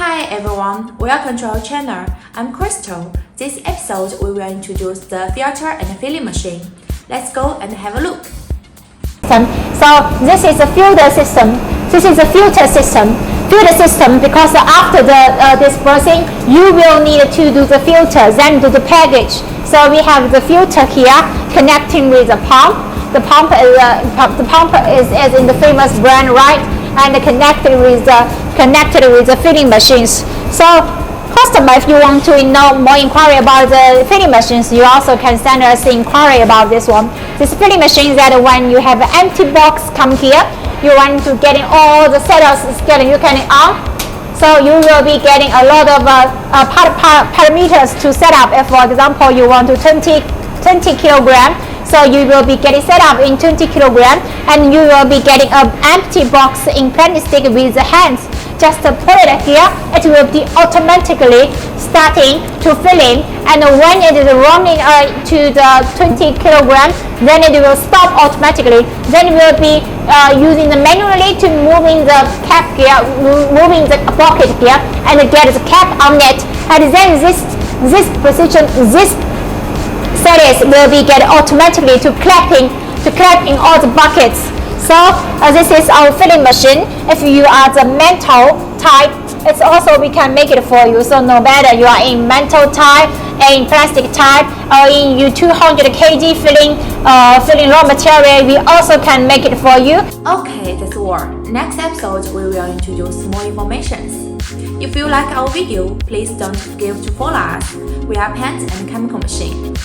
Hi everyone, welcome to our channel. I'm Crystal. This episode we will introduce the filter and filling machine. Let's go and have a look. So this is a filter system. This is a filter system. Filter system because after the dispersing, you will need to do the filter, then do the package. So we have the filter here connecting with the pump. The pump is in the famous brand, right? And connected with the filling machines. So customer, if you want to know more inquiry about the filling machines, you also can send us inquiry about this one. This filling machine that when you have an empty box come here, you want to getting all the setups getting on. So you will be getting a lot of parameters to set up. If for example you want to 20 kilogram, so you will be getting set up in 20 kilogram, and you will be getting an empty box in plastic with the hands. Just put it here, it will be automatically starting to filling, and when it is running to the 20 kilogram, then it will stop automatically. Then we will be using the manually to moving the cap gear, moving the bucket gear, and get the cap on it, and then this position, this series will be get automatically to clapping all the buckets. So this is our filling machine. If you are the metal type, it's also we can make it for you. So no matter you are in metal type, in plastic type, or in 200 kg filling raw material, we also can make it for you. Okay, that's all. Next episode we will introduce more information. If you like our video, please don't forget to follow us. We are Paint and Chemical Machine.